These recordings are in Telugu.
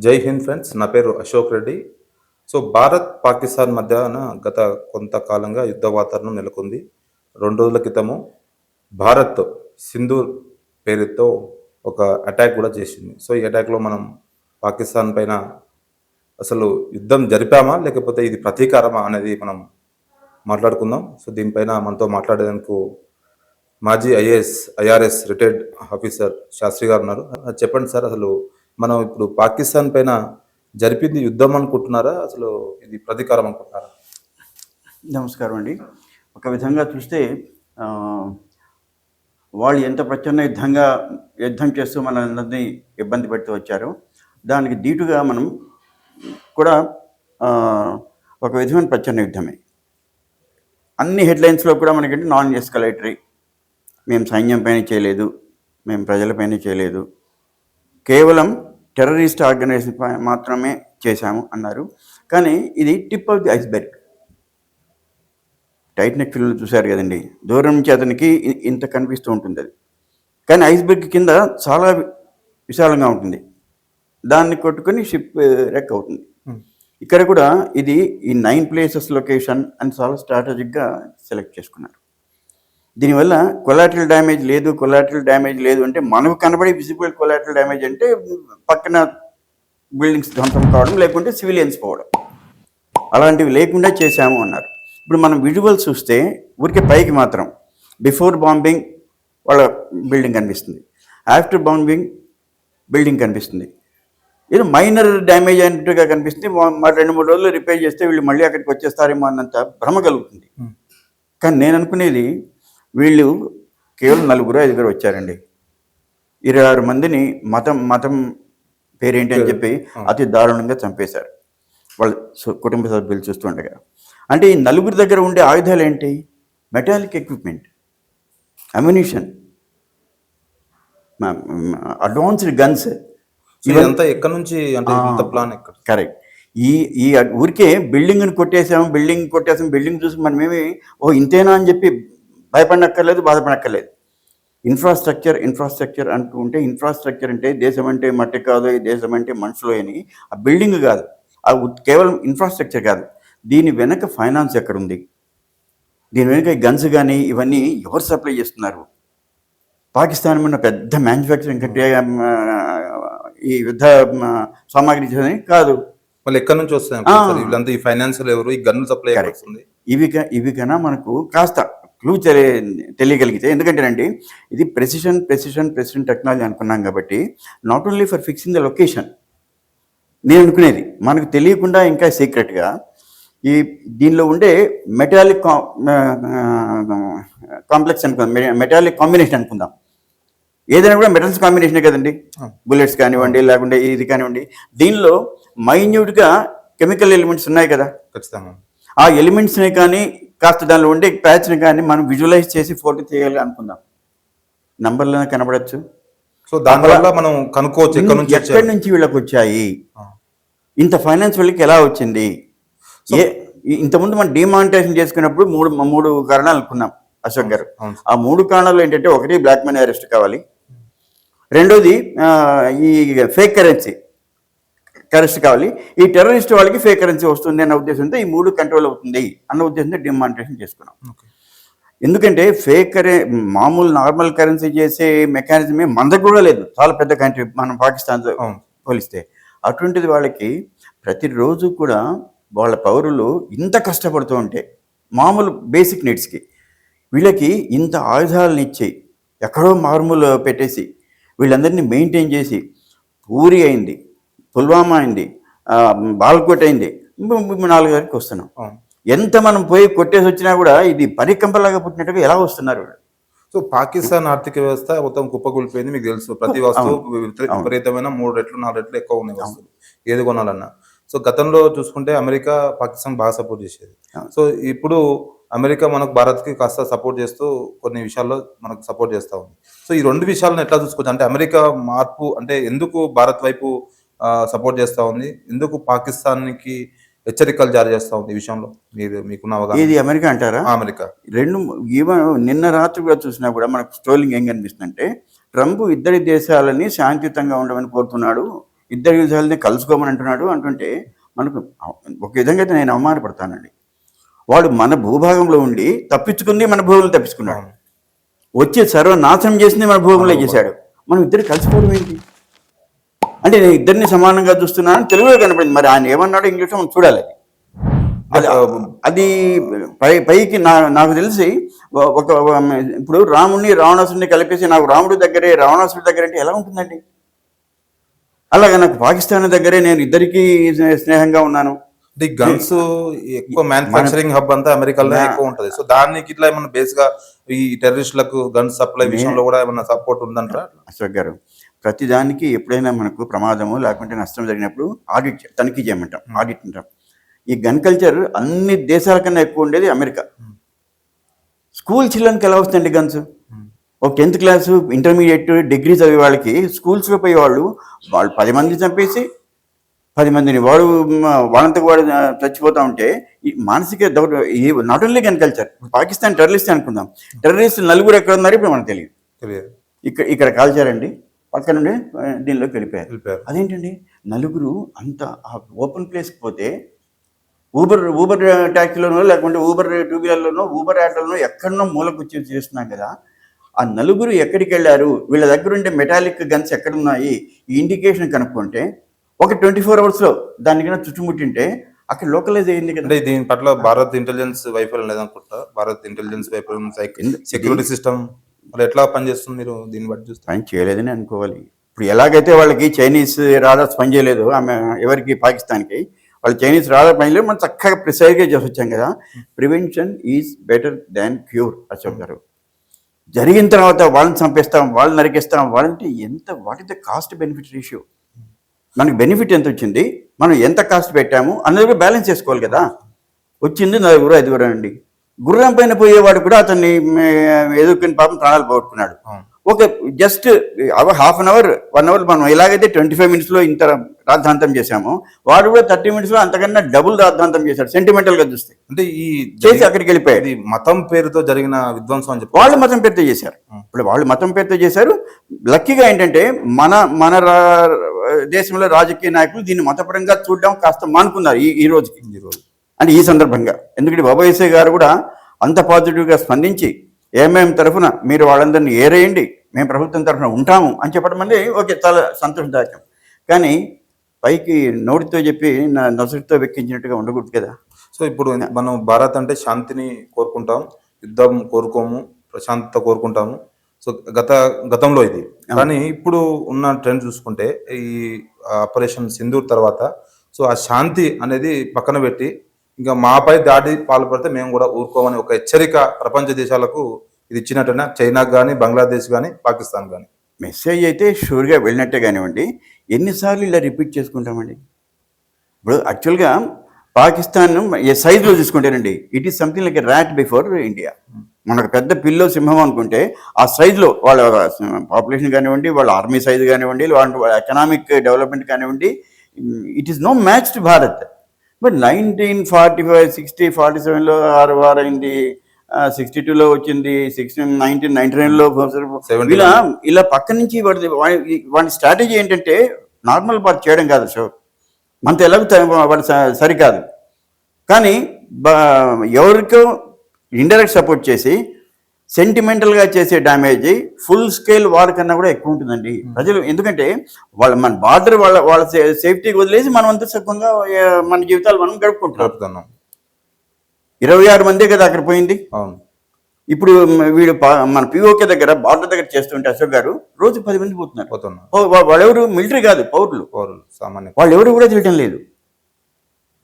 జై హింద్ ఫ్రెండ్స్. నా పేరు అశోక్ రెడ్డి. సో, భారత్, పాకిస్తాన్ మధ్యన గత కొంతకాలంగా యుద్ధ వాతావరణం నెలకొంది. 2 రోజుల క్రితము భారత్ సింధూర్ పేరుతో ఒక అటాక్ కూడా చేసింది. సో, ఈ అటాక్‌లో మనం పాకిస్తాన్ పైన అసలు యుద్ధం జరిపామా? లేకపోతే ఇది ప్రతీకారమా? అనేది మనం మాట్లాడుకుందాం. సో, దీనిపైన మనతో మాట్లాడేందుకు మాజీ ఐఆర్ఎస్ రిటైర్డ్ ఆఫీసర్ శాస్త్రి గారు ఉన్నారు. చెప్పండి సార్, అసలు మనం ఇప్పుడు పాకిస్తాన్ పైన జరిపింది యుద్ధం అనుకుంటున్నారా? అసలు ఇది ప్రతీకారం అనుకుంటున్నారా? నమస్కారం అండి. ఒక విధంగా చూస్తే వాళ్ళు ఎంత ప్రచన్న యుద్ధం చేస్తూ మనందరినీ ఇబ్బంది పెడుతూ వచ్చారో దానికి దీటుగా మనం కూడా ఒక విధమైన ప్రచన్న యుద్ధమే. అన్ని హెడ్లైన్స్లో కూడా మనకంటే నాన్ ఎస్కలేటరీ, మేము సైన్యం పైన చేయలేదు, మేము ప్రజలపైన చేయలేదు, కేవలం టెర్రరిస్ట్ ఆర్గనైజేషన్ మాత్రమే చేశాము అన్నారు. కానీ ఇది tip of the Iceberg. Titanic ఫిల్మ్లో చూశారు కదండి, దూరం నుంచి అతనికి ఇంత కనిపిస్తూ ఉంటుంది అది, కానీ ఐస్బెర్గ్ కింద చాలా విశాలంగా ఉంటుంది. దాన్ని కొట్టుకొని షిప్ రెక్ అవుతుంది. ఇక్కడ కూడా ఇది ఈ 9 ప్లేసెస్ లొకేషన్ అని చాలా స్ట్రాటజిక్గా సెలెక్ట్ చేసుకున్నారు. దీనివల్ల కొలాటరల్ డ్యామేజ్ లేదు అంటే మనకు కనబడే విజిబుల్ కొలాటరల్ డ్యామేజ్ అంటే పక్కన బిల్డింగ్స్ ధ్వంసం కావడం, లేకుంటే సివిలియన్స్ పోవడం, అలాంటివి లేకుండా చేశాము అన్నారు. ఇప్పుడు మనం విజువల్స్ చూస్తే ఊరికే పైకి మాత్రం బిఫోర్ బాంబింగ్ వాళ్ళ బిల్డింగ్ కనిపిస్తుంది, ఆఫ్టర్ బాంబింగ్ బిల్డింగ్ కనిపిస్తుంది. ఏదో మైనర్ డ్యామేజ్ అయినట్టుగా కనిపిస్తుంది. మరి 2-3 రోజులు రిపేర్ చేస్తే వీళ్ళు మళ్ళీ అక్కడికి వచ్చేస్తారేమో అన్నంత భ్రమ కలుగుతుంది. కానీ నేను అనుకునేది, వీళ్ళు కేవలం 4-5 వచ్చారండి. 26 మందిని మతం పేరేంటి అని చెప్పి అతి దారుణంగా చంపేశారు వాళ్ళ కుటుంబ సభ్యులు చూస్తుండగా. అంటే ఈ 4 దగ్గర ఉండే ఆయుధాలు ఏంటి? Metallic equipment, ammunition, advanced guns. ఇదంతా ఎక్కడి నుంచి, అంటే ఇంత ప్లాన్ ఎక్కడ? కరెక్ట్. ఈ ఊరికే బిల్డింగ్ బిల్డింగ్ చూసి మనమేమి ఇంతేనా అని చెప్పి భయపడనక్కర్లేదు, బాధపడనక్కర్లేదు. ఇన్ఫ్రాస్ట్రక్చర్ అంటూ ఉంటే, ఇన్ఫ్రాస్ట్రక్చర్ అంటే దేశం అంటే మట్టి కాదు, ఈ దేశం అంటే మనుషులు అని. ఆ బిల్డింగ్ కాదు, కేవలం ఇన్ఫ్రాస్ట్రక్చర్ కాదు, దీని వెనక ఫైనాన్స్ ఎక్కడుంది, దీని వెనక ఈ గన్స్ కానీ ఇవన్నీ ఎవరు సప్లై చేస్తున్నారు? పాకిస్తాన్ ఉన్న పెద్ద మ్యానుఫ్యాక్చరింగ్ కంట్రీ ఈ యుద్ధ సామాగ్రి కాదు. మళ్ళీ ఎక్కడి నుంచి వస్తాయి వీళ్ళంతా? ఈ ఫైనాన్షియల్ ఎవరు? ఈ గన్ను సప్లై అవుతుంది. ఇవి కన్నా మనకు కాస్త క్లూ తెలియగలిగితే, ఎందుకంటేనండి ఇది ప్రెసిషన్ టెక్నాలజీ అనుకున్నాం కాబట్టి, not only for fixing the location. నేను అనుకునేది మనకు తెలియకుండా ఇంకా సీక్రెట్గా దీనిలో ఉండే మెటాలిక్ కాంప్లెక్స్ అనుకుందాం, మెటాలిక్ కాంబినేషన్ అనుకుందాం. ఏదైనా కూడా మెటల్స్ కాంబినేషనే కదండి, బుల్లెట్స్ కానివ్వండి, లేకుంటే ఇది కానివ్వండి. దీనిలో మైన్యూట్గా కెమికల్ ఎలిమెంట్స్ ఉన్నాయి కదా, ఖచ్చితంగా. ఆ ఎలిమెంట్స్ని కానీ కాస్త దానిలో ఉండే ప్యాచ్ని కానీ మనం విజువలైజ్ చేసి ఫోటో చేయాలి అనుకుందాం. నంబర్లో కనబడచ్చు. సో దానివల్ల మనం కనుక్కోవచ్చు ఎక్కడి నుంచి వీళ్ళకి వచ్చాయి, ఇంత ఫైనాన్స్ వీళ్ళకి ఎలా వచ్చింది. ఇంతకుముందు మనం డిమానిటైజేషన్ చేసుకున్నప్పుడు మూడు కారణాలు అనుకున్నాం అశోక్ గారు. ఆ 3 కారణాలు ఏంటంటే, ఒకటి బ్లాక్ మనీ అరెస్ట్ కావాలి, రెండోది ఈ ఫేక్ కరెన్సీ అరెస్ట్ కావాలి, ఈ టెర్రరిస్ట్ వాళ్ళకి ఫేక్ కరెన్సీ వస్తుంది అన్న ఉద్దేశంతో ఈ 3 కంట్రోల్ అవుతుంది అన్న ఉద్దేశంతో డిమానిటైజేషన్ చేసుకున్నాం. ఎందుకంటే మామూలు నార్మల్ కరెన్సీ చేసే మెకానిజమే మన దగ్గర కూడా లేదు, చాలా పెద్ద కంట్రీ మనం పాకిస్తాన్తో పోలిస్తే. అటువంటిది వాళ్ళకి ప్రతిరోజు కూడా వాళ్ళ పౌరులు ఇంత కష్టపడుతూ ఉంటే, మామూలు బేసిక్ నీడ్స్కి వీళ్ళకి ఇంత ఆయుధాలను ఇచ్చి ఎక్కడో మారుమూలు పెట్టేసి వీళ్ళందరినీ మెయింటైన్ చేసి, పూరి అయింది, పుల్వామా అయింది, బాల్కోట్ అయింది, 4 వరకు వస్తున్నాం. ఎంత మనం పోయి కొట్టేసి వచ్చినా కూడా ఇది పరికంపలాగా పుట్టినట్టుగా ఎలా వస్తున్నారు. సో పాకిస్తాన్ ఆర్థిక వ్యవస్థ మొత్తం కుప్పకూలిపోయింది, మీకు తెలుసు. ప్రతి వస్తువు విపరీతమైన 3 రెట్లు 4 రెట్లు ఎక్కువ ఉన్నాయి వస్తువులు, ఏది కొనాలన్నా. సో గతంలో చూసుకుంటే అమెరికా పాకిస్తాన్ బాగా సపోర్ట్ చేసేది. సో ఇప్పుడు అమెరికా మనకు భారత్కి కాస్త సపోర్ట్ చేస్తూ కొన్ని విషయాల్లో మనకు సపోర్ట్ చేస్తూ ఉంది. సో ఈ 2 విషయాలను ఎట్లా చూసుకోవచ్చు? అంటే అమెరికా మార్పు అంటే ఎందుకు భారత్ వైపు సపోర్ట్ చేస్తూ ఉంది, ఎందుకు పాకిస్తాన్కి హెచ్చరికలు జారీ చేస్తూ ఉంది ఈ విషయంలో మీకున్న అవగాహన? ఇది అమెరికా అంటారా? అమెరికా. ఈవెన్ నిన్న రాత్రి కూడా చూసినా కూడా మనకు స్ట్రోలింగ్ ఏం కనిపిస్తుందంటే, ట్రంప్ ఇద్దరి దేశాలని శాంతియుతంగా ఉండమని కోరుతున్నాడు, ఇద్దరు యుద్ధాలని కలుసుకోమని అంటుంటే మనకు ఒక విధంగా అయితే నేను అవమానపడతానండి. వాడు మన భూభాగంలో ఉండి తప్పించుకుంది మన భూములు తప్పించుకున్నాడు, వచ్చి సర్వనాశనం చేసింది మన భూములే చేశాడు. మనం ఇద్దరు కలిసిపోవడం ఏంటి అంటే నేను ఇద్దరిని సమానంగా చూస్తున్నాను తెలుగులో కనపడింది. మరి ఆయన ఏమన్నాడో ఇంగ్లీష్లో మనం చూడాలి. అది పైకి నాకు తెలిసి ఒక ఇప్పుడు రాముడిని రావణాసుడిని కలిపేసి నాకు రాముడి దగ్గరే రావణాసుడి దగ్గర అంటే ఎలా ఉంటుందండి? అలాగే నాకు పాకిస్తాన్ దగ్గరే నేను ఇద్దరికి స్నేహంగా ఉన్నాను. ఈ గన్స్ ఎక్కువ మ్యానుఫ్యాక్చరింగ్ హబ్ అంతా అమెరికాలో ఎక్కువ ఉంటది. సో దానికి ఇట్లా ఏమన్నా బేస్ గా ఈ టెర్రరిస్టులకు గన్స్ సప్లై విషయంలో కూడా ఏమన్నా సపోర్ట్ ఉందంటారా? అశోక్ గారు, ప్రతిదానికి ఎప్పుడైనా మనకు ప్రమాదము లేకుంటే నష్టం జరిగినప్పుడు ఆడిట్ తనిఖీ చేయమంటాం, ఆడిట్ అంటాం. ఈ గన్ కల్చర్ అన్ని దేశాల కన్నా ఎక్కువ ఉండేది అమెరికా. స్కూల్ చిల్డ్రన్కి ఎలా వస్తుందండి గన్స్? ఒక 10th క్లాసు ఇంటర్మీడియట్ డిగ్రీ చదివే వాళ్ళకి స్కూల్స్లో పోయే వాళ్ళు 10 మంది చంపేసి 10 మందిని వాళ్ళంతకు వాడు చచ్చిపోతూ ఉంటే ఈ మానసిక not only gun culture. Pakistan terrorist అనుకుందాం, టెర్రరిస్ట్ నలుగురు ఎక్కడ ఉన్నారు ఇప్పుడు మనకు తెలియదు. ఇక్కడ కాల్చారండి, పక్క నుండి దీనిలోకి వెళ్ళిపోయారు. అదేంటండి నలుగురు అంత ఓపెన్ ప్లేస్కి పోతే ఊబర్ ట్యాక్సీలోనో లేకుంటే ఊబర్ 2 వీలర్లోనో ఊబర్ ఆటోలోనో ఎక్కడనో మూలకు వచ్చి చేస్తున్నాం కదా. ఆ నలుగురు ఎక్కడికి వెళ్ళారు, వీళ్ళ దగ్గర ఉండే మెటాలిక్ గన్స్ ఎక్కడున్నాయి, ఈ ఇండికేషన్ కనుక్కుంటే ఒక 24 అవర్స్లో దాని కన్నా చుట్టుముట్టింటే అక్కడ లోకలైజ్ అయ్యింది కదా. అంటే దీని పట్ల భారత్ ఇంటెలిజెన్స్ వైఫల్యం లేదనుకుంటా. భారత్ ఇంటెలిజెన్స్ వైఫల్యం, సెక్యూరిటీ సిస్టమ్ మరి ఎట్లా పనిచేస్తుంది మీరు దీన్ని బట్టి చూస్తే? పని చేయలేదని అనుకోవాలి. ఇప్పుడు ఎలాగైతే వాళ్ళకి చైనీస్ రాడార్స్ పనిచేయలేదు ఎవరికి పాకిస్తాన్కి, వాళ్ళు చైనీస్ రాడార్ పనిలేదు, మనం చక్కగా ప్రిసైజ్గా చేసి వచ్చాం కదా. Prevention is better than cure. Ashok garu, జరిగిన తర్వాత వాళ్ళని చంపేస్తాం, వాళ్ళని నరికేస్తాం, వాళ్ళంటే what is the cost benefit ratio? మనకి బెనిఫిట్ ఎంత వచ్చింది, మనం ఎంత కాస్ట్ పెట్టాము అన్నది కూడా బ్యాలెన్స్ చేసుకోవాలి కదా. వచ్చింది 4-5 అండి. గుర్రం పైన పోయేవాడు కూడా అతన్ని ఎదుర్కొని పాపం ప్రాణాలు పోగొట్టుకున్నాడు. ఒక just half an hour 1 hour మనం ఎలాగైతే 25 మినిట్స్లో ఇంత రాద్ధాంతం చేశామో వాడు కూడా 30 మినిట్స్లో అంతకన్నా డబుల్ రాద్ధాంతం చేశాడు. సెంటిమెంటల్గా చూస్తే అంటే ఈ చేసి అక్కడికి వెళ్ళిపోయాడు. మతం పేరుతో జరిగిన విధ్వంసం అని చెప్పి వాళ్ళు మతం పేరుతో చేశారు. ఇప్పుడు వాళ్ళు మతం పేరుతో చేశారు. లక్కీగా ఏంటంటే మన దేశంలో రాజకీయ నాయకులు దీన్ని మతపరంగా చూడడం కాస్త మానుకున్నారు ఈ రోజుకి, అంటే ఈ సందర్భంగా. ఎందుకంటే బాబాయిసే గారు కూడా అంత పాజిటివ్గా స్పందించి ఏమేం తరఫున మీరు వాళ్ళందరినీ ఏరేయండి, మేము ప్రభుత్వం తరఫున ఉంటాము అని చెప్పడం అంటే ఓకే, చాలా సంతోషదాయకం. కానీ పైకి నోటితో చెప్పి నొసటితో వెక్కించినట్టుగా ఉండకూడదు కదా. సో ఇప్పుడు మనం భారత్ అంటే శాంతిని కోరుకుంటాం, యుద్ధం కోరుకోము, ప్రశాంతత కోరుకుంటాము. సో గతంలో ఇది. కానీ ఇప్పుడు ఉన్న ట్రెండ్ చూసుకుంటే ఈ ఆపరేషన్ సింధూర్ తర్వాత సో ఆ శాంతి అనేది పక్కన పెట్టి ఇంకా మాపై దాడి పాల్పడితే మేము కూడా ఊరుకోమని ఒక హెచ్చరిక ప్రపంచ దేశాలకు ఇది ఇచ్చినట్టున్నా, చైనాకు కానీ, బంగ్లాదేశ్ కానీ, పాకిస్తాన్ కానీ. మెసేజ్ అయితే షూర్గా వెళ్ళినట్టే కానివ్వండి. ఎన్నిసార్లు ఇలా రిపీట్ చేసుకుంటామండి? ఇప్పుడు యాక్చువల్గా పాకిస్తాన్ సైజులో చూసుకుంటేనండి, it is something like a rat before India. మనకు పెద్ద పిల్లో సింహం అనుకుంటే ఆ సైజులో వాళ్ళ పాపులేషన్ కానివ్వండి, వాళ్ళ ఆర్మీ సైజు కానివ్వండి, వాళ్ళ ఎకనామిక్ డెవలప్మెంట్ కానివ్వండి, it is no match to Bharat. But 1945, 60, 47లో వార్ అయింది, 62లో వచ్చింది, 1999లో ఇలా పక్క నుంచి వాడి స్ట్రాటజీ ఏంటంటే నార్మల్ పార్ట్ చేయడం కాదు. సో మనతో ఎలాగో వాడు సరికాదు, కానీ ఎవరికో ఇండైరెక్ట్ సపోర్ట్ చేసి సెంటిమెంటల్గా చేసే డ్యామేజ్ ఫుల్ స్కేల్ వార్ కన్నా కూడా ఎక్కువ ఉంటుందండి ప్రజలు. ఎందుకంటే మన బార్డర్ వాళ్ళ సేఫ్టీకి వదిలేసి మనం అంత సుఖంగా మన జీవితాలు మనం గడుపుకుంటున్నాం. 26 మందే కదా అక్కడ పోయింది. ఇప్పుడు వీడు మన పిఓకే దగ్గర బార్డర్ దగ్గర చేస్తుంటే అశోక్ గారు రోజు 10 మంది పోతున్నారు. వాళ్ళెవరు మిలిటరీ కాదు, పౌరులు సామాన్య, వాళ్ళు ఎవరు కూడా తెలియటం లేదు.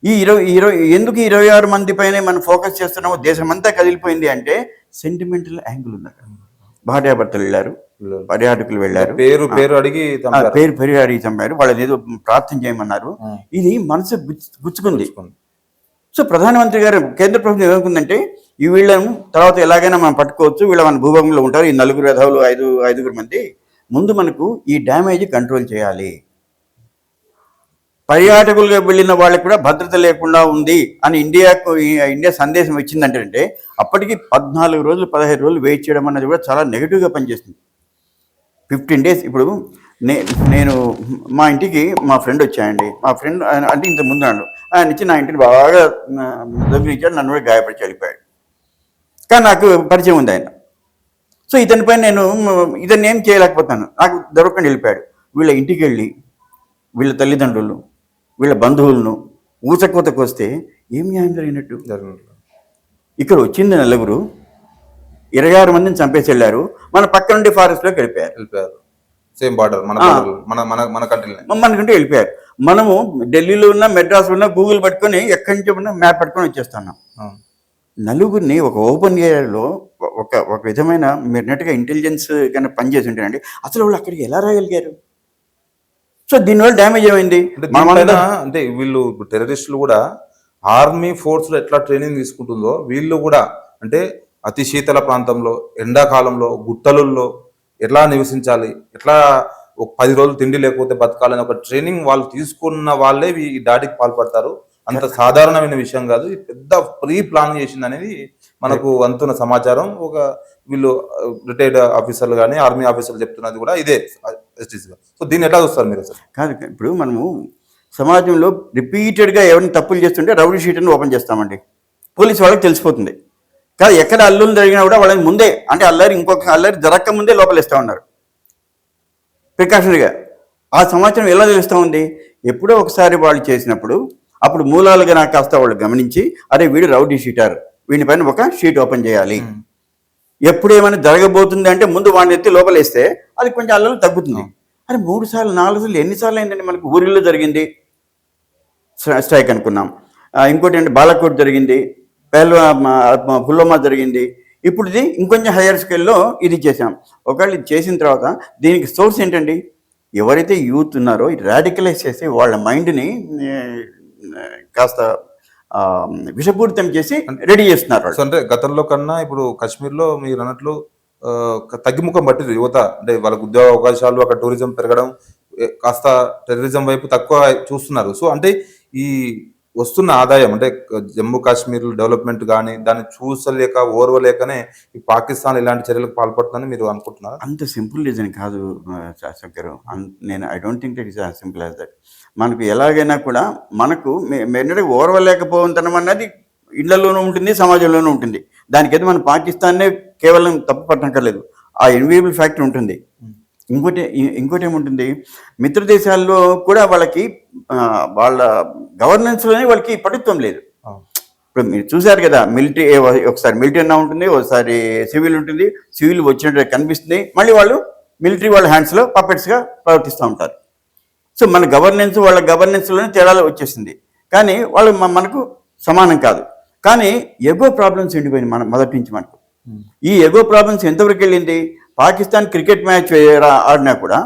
ఈ 26 మంది పైన మనం ఫోకస్ చేస్తున్నాము, దేశమంతా కదిలిపోయింది అంటే సెంటిమెంటల్ యాంగిల్ ఉంది. భార్యాభర్తలు వెళ్ళారు, పర్యాటకులు వెళ్ళారు, పేరు అడిగి చంపారు, వాళ్ళని ఏదో ప్రార్థన చేయమన్నారు. ఇది మనసు గుచ్చుకుంది. సో ప్రధానమంత్రి గారు, కేంద్ర ప్రభుత్వం ఏమనుకుందంటే ఈ వీళ్ళను తర్వాత ఎలాగైనా మనం పట్టుకోవచ్చు, వీళ్ళ మన భూభాగంలో ఉంటారు, ఈ 4 వెధవులు 5 మంది, ముందు మనకు ఈ డ్యామేజ్ కంట్రోల్ చేయాలి. పర్యాటకులుగా వెళ్ళిన వాళ్ళకి కూడా భద్రత లేకుండా ఉంది అని ఇండియా సందేశం ఇచ్చిందంటే అప్పటికి 14 రోజులు 15 రోజులు వెయిట్ చేయడం అన్నది కూడా చాలా నెగిటివ్గా పనిచేస్తుంది. 15 days. ఇప్పుడు నేను మా ఇంటికి మా ఫ్రెండ్ వచ్చాయండి. మా ఫ్రెండ్ అంటే ఇంత ముందు ఆయన ఇచ్చి నా ఇంటిని బాగా దొంగిలించాడు, నన్ను కూడా గాయపరిచి వెళ్ళిపోయాడు. కానీ నాకు పరిచయం ఉంది ఆయన. సో ఇతనిపై నేను ఇతన్ని ఏం చేయలేకపోతాను, నాకు దొరకకుండా వెళ్ళిపోయాడు. వీళ్ళ ఇంటికి వెళ్ళి వీళ్ళ తల్లిదండ్రులు వీళ్ళ బంధువులను ఊచకోతకు వస్తే ఏం న్యాయం జరిగినట్టు? ఇక్కడ వచ్చింది నలుగురు, 26 మందిని చంపేసి వెళ్ళారు, మన పక్క నుండి ఫారెస్ట్లోకి వెళ్ళిపోయారు. సేమ్ బార్డర్ మన మనకంటే వెళ్ళిపోయారు. మనము ఢిల్లీలో ఉన్న మెడ్రాస్లో ఉన్న గూగుల్ పట్టుకొని ఎక్కడి నుంచి ఉన్న మ్యాప్ పట్టుకొని వచ్చేస్తున్నాం. నలుగురిని ఒక ఓపెన్ ఏరియాలో ఒక విధమైన మీరు నెట్గా ఇంటెలిజెన్స్ కన్నా పనిచేసి ఉంటారండి, అసలు వాళ్ళు అక్కడికి ఎలా రాగలిగారు? సో దీనివల్ల డ్యామేజ్ ఏమైంది అంటే వీళ్ళు టెర్రరిస్టులు కూడా ఆర్మీ ఫోర్స్ లో ఎట్లా ట్రైనింగ్ తీసుకుంటుందో వీళ్ళు కూడా అంటే అతి శీతల ప్రాంతంలో ఎండాకాలంలో గుట్టలలో ఎట్లా నివసించాలి, ఎట్లా ఒక 10 రోజులు తిండి లేకపోతే బతకాలని ఒక ట్రైనింగ్ వాళ్ళు తీసుకున్న వాళ్ళే ఈ దాడికి పాల్పడతారు. అంత సాధారణమైన విషయం కాదు, ఇది పెద్ద ప్రీ ప్లాన్ చేసింది అనేది మనకు అంతున్న సమాచారం. ఒక వీళ్ళు రిటైర్డ్ ఆఫీసర్లు కానీ ఆర్మీ ఆఫీసర్లు చెప్తున్నది కూడా ఇదే. సో దీన్ని ఎట్లా చూస్తారు మీరు అసలు? కాదు, ఇప్పుడు మనము సమాజంలో రిపీటెడ్గా ఎవరిని తప్పులు చేస్తుంటే రౌడీ షీట్ని ఓపెన్ చేస్తామండి, పోలీసు వాళ్ళకి తెలిసిపోతుంది. కాదు, ఎక్కడ అల్లులు జరిగినా కూడా వాళ్ళని ముందే అంటే ఇంకొక అల్లరి జరగక ముందే లోపలిస్తూ ఉన్నారు ప్రికాషనరీగా. ఆ సమాచారం ఎలా తెలుస్తూ ఉంది? ఎప్పుడో ఒకసారి వాళ్ళు చేసినప్పుడు అప్పుడు మూలాలుగా నాకు కాస్త వాళ్ళు గమనించి అరే వీడు రౌడీ షీటర్, వీడి పైన ఒక షీట్ ఓపెన్ చేయాలి. ఎప్పుడు ఏమైనా జరగబోతుంది అంటే ముందు వాడిని ఎత్తి లోపలేస్తే అది కొంచెం అల్లలు తగ్గుతుంది. అరే 3 సార్లు 4 సార్లు ఎన్నిసార్లు అయిందండి మనకు? ఊరిలో జరిగింది స్ట్రైక్ అనుకున్నాం, ఇంకోటి అంటే బాలకోట్ జరిగింది, పుల్వామా జరిగింది, ఇప్పుడు ఇది ఇంకొంచెం హయ్యర్ స్కేల్లో ఇది చేసాం. ఒకవేళ ఇది చేసిన తర్వాత దీనికి సోర్స్ ఏంటండి? ఎవరైతే యూత్ ఉన్నారో రాడికలైజ్ చేసి వాళ్ళ మైండ్ని కాస్త విషపూరితం చేసి రెడీ చేస్తున్నారు. అంటే గతంలో కన్నా ఇప్పుడు కాశ్మీర్లో మీరు అన్నట్లు తగ్గిముఖం పట్టింది యువత. అంటే వాళ్ళకు ఉద్యోగ అవకాశాలు, అక్కడ టూరిజం పెరగడం, కాస్త టెర్రరిజం వైపు తక్కువ చూస్తున్నారు. సో అంటే ఈ వస్తున్న ఆదాయం అంటే జమ్మూ కాశ్మీర్ డెవలప్మెంట్ కానీ దాన్ని చూసలేక ఓర్వలేకనే ఈ పాకిస్తాన్ ఇలాంటి చర్యలకు పాల్పడుతుందని మీరు అనుకుంటున్నారు? అంత సింపుల్ రీజన్ కాదు శంకరు. నేను I don't think it is as simple as that. మనకు ఎలాగైనా కూడా మనకు మెన్నడే ఓర్వలేకపోతాం అన్నది ఇళ్లలోనూ ఉంటుంది, సమాజంలోనూ ఉంటుంది. దానికైతే మన పాకిస్తాన్నే కేవలం తప్పు పట్టనక్కర్లేదు, ఆ ఎన్వియబుల్ ఫ్యాక్టర్ ఉంటుంది. ఇంకోటి ఏముంటుంది, మిత్ర దేశాల్లో కూడా వాళ్ళకి వాళ్ళ గవర్నెన్స్లోనే వాళ్ళకి పటుత్వం లేదు. ఇప్పుడు మీరు చూశారు కదా, మిలిటరీ ఒకసారి మిలిటరీ అన్నా ఉంటుంది, ఒకసారి సివిల్ ఉంటుంది, సివిల్ వచ్చినట్టు కనిపిస్తుంది, మళ్ళీ వాళ్ళు మిలిటరీ వాళ్ళ హ్యాండ్స్లో పపెట్స్గా ప్రవర్తిస్తూ ఉంటారు. సో మన గవర్నెన్స్ వాళ్ళ గవర్నెన్స్లోనే తేడాలు వచ్చేసింది, కానీ వాళ్ళు మనకు సమానం కాదు. కానీ ఎగో ప్రాబ్లమ్స్ ఉండిపోయింది మన మొదటి నుంచి మనకు. ఈ ఎగో ప్రాబ్లమ్స్ ఎంతవరకు వెళ్ళింది? పాకిస్తాన్ క్రికెట్ మ్యాచ్ ఆడినా కూడా,